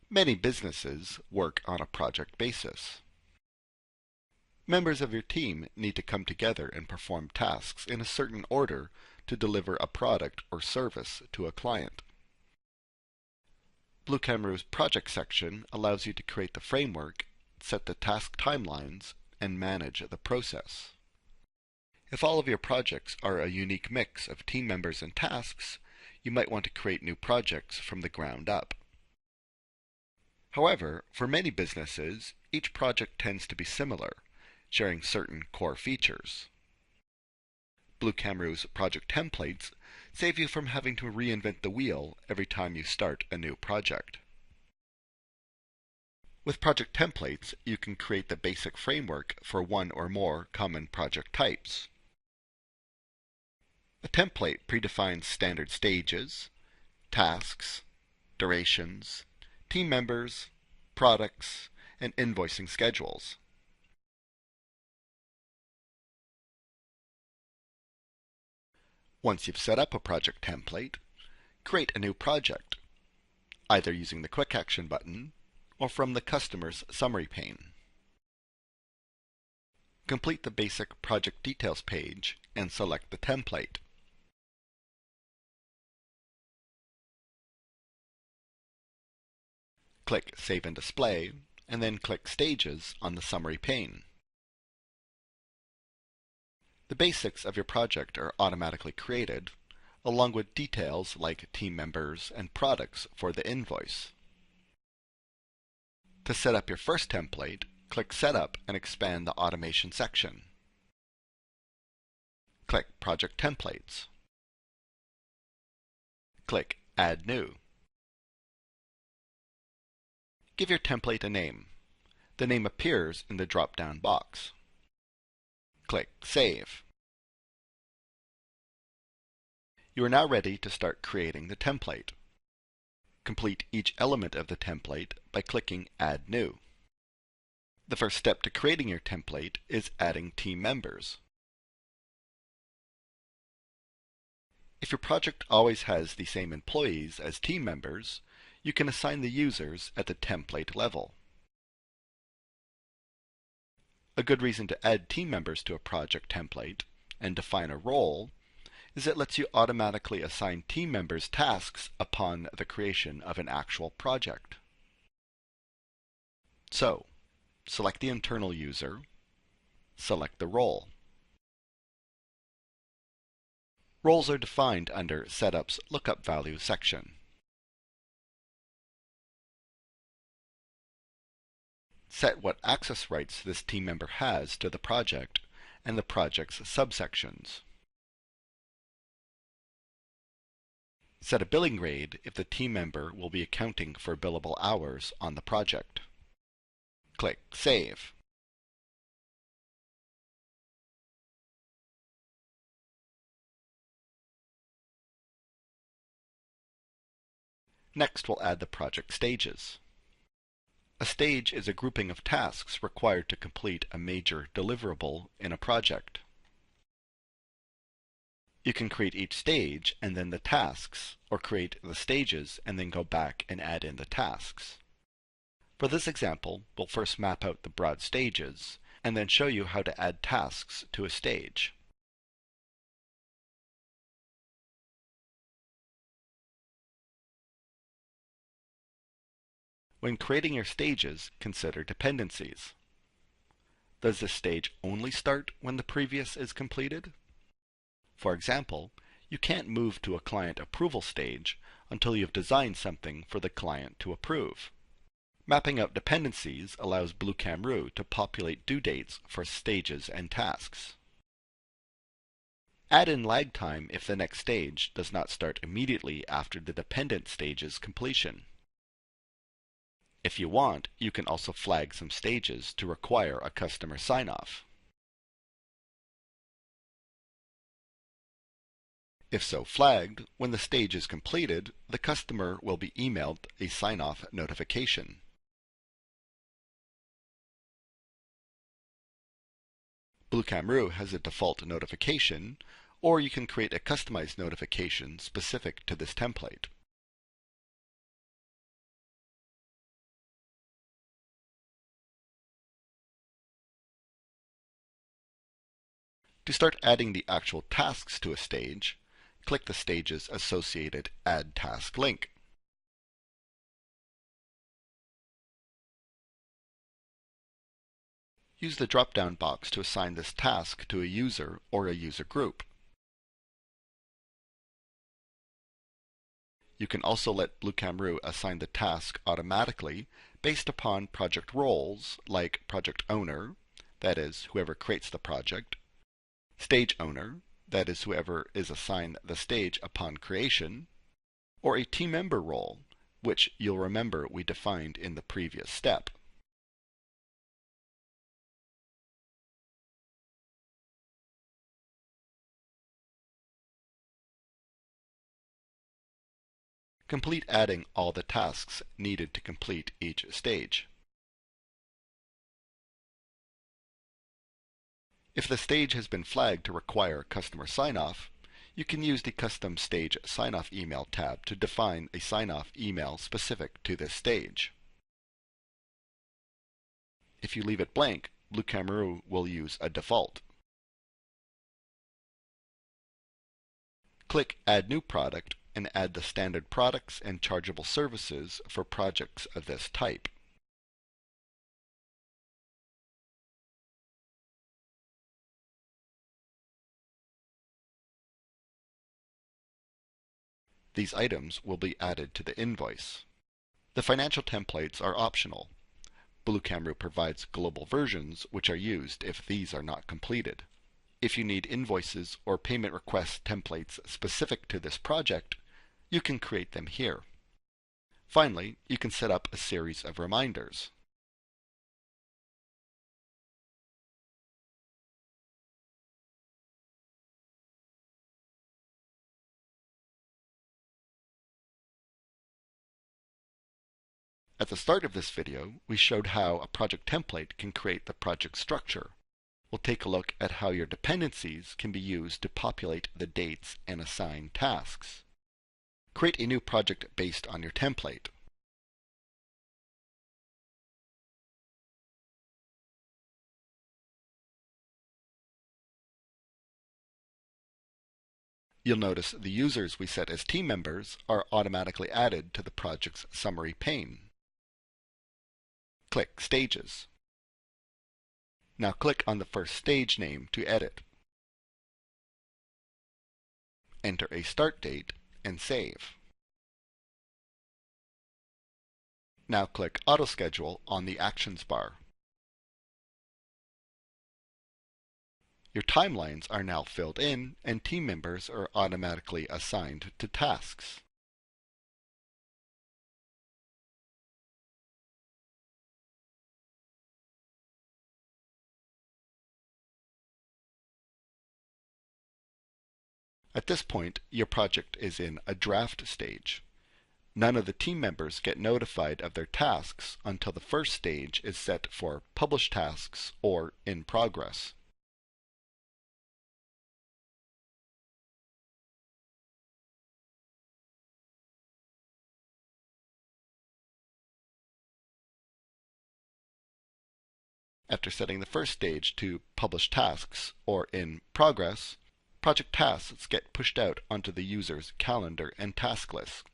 Many businesses work on a project basis. Members of your team need to come together and perform tasks in a certain order to deliver a product or service to a client. Bluecamru's project section allows you to create the framework, set the task timelines, and manage the process. If all of your projects are a unique mix of team members and tasks, you might want to create new projects from the ground up. However, for many businesses, each project tends to be similar, sharing certain core features. Bluecamru's project templates save you from having to reinvent the wheel every time you start a new project. With project templates, you can create the basic framework for one or more common project types. A template predefines standard stages, tasks, durations, team members, products, and invoicing schedules. Once you've set up a project template, create a new project, either using the Quick Action button or from the Customer's Summary pane. Complete the basic project details page and select the template. Click Save and Display, and then click Stages on the Summary pane. The basics of your project are automatically created, along with details like team members and products for the invoice. To set up your first template, click Setup and expand the Automation section. Click Project Templates. Click Add New. Give your template a name. The name appears in the drop-down box. Click Save. You are now ready to start creating the template. Complete each element of the template by clicking Add New. The first step to creating your template is adding team members. If your project always has the same employees as team members, you can assign the users at the template level. A good reason to add team members to a project template and define a role is it lets you automatically assign team members tasks upon the creation of an actual project. So, select the internal user, select the role. Roles are defined under Setup's Lookup Value section. Set what access rights this team member has to the project and the project's subsections. Set a billing grade if the team member will be accounting for billable hours on the project. Click Save. Next, we'll add the project stages. A stage is a grouping of tasks required to complete a major deliverable in a project. You can create each stage and then the tasks, or create the stages and then go back and add in the tasks. For this example, we'll first map out the broad stages, and then show you how to add tasks to a stage. When creating your stages, consider dependencies. Does this stage only start when the previous is completed? For example, you can't move to a client approval stage until you've designed something for the client to approve. Mapping out dependencies allows Bluecamru to populate due dates for stages and tasks. Add in lag time if the next stage does not start immediately after the dependent stage's completion. If you want, you can also flag some stages to require a customer sign-off. If so flagged, when the stage is completed, the customer will be emailed a sign-off notification. Bluecamru has a default notification, or you can create a customized notification specific to this template. To start adding the actual tasks to a stage, click the stage's associated Add Task link. Use the drop-down box to assign this task to a user or a user group. You can also let BlueCamRoo assign the task automatically based upon project roles like project owner, that is, whoever creates the project, stage owner, that is, whoever is assigned the stage upon creation, or a team member role, which you'll remember we defined in the previous step. Complete adding all the tasks needed to complete each stage. If the stage has been flagged to require customer sign-off, you can use the Custom Stage Sign-Off Email tab to define a sign-off email specific to this stage. If you leave it blank, BlueCamRoo will use a default. Click Add New Product and add the standard products and chargeable services for projects of this type. These items will be added to the invoice. The financial templates are optional. BlueCamRoo provides global versions which are used if these are not completed. If you need invoices or payment request templates specific to this project, you can create them here. Finally, you can set up a series of reminders. At the start of this video, we showed how a project template can create the project structure. We'll take a look at how your dependencies can be used to populate the dates and assign tasks. Create a new project based on your template. You'll notice the users we set as team members are automatically added to the project's summary pane. Click Stages. Now click on the first stage name to edit. Enter a start date and save. Now click Auto Schedule on the Actions bar. Your timelines are now filled in and team members are automatically assigned to tasks. At this point, your project is in a draft stage. None of the team members get notified of their tasks until the first stage is set for Publish Tasks or In Progress. After setting the first stage to Publish Tasks or In Progress, project tasks get pushed out onto the user's calendar and task list.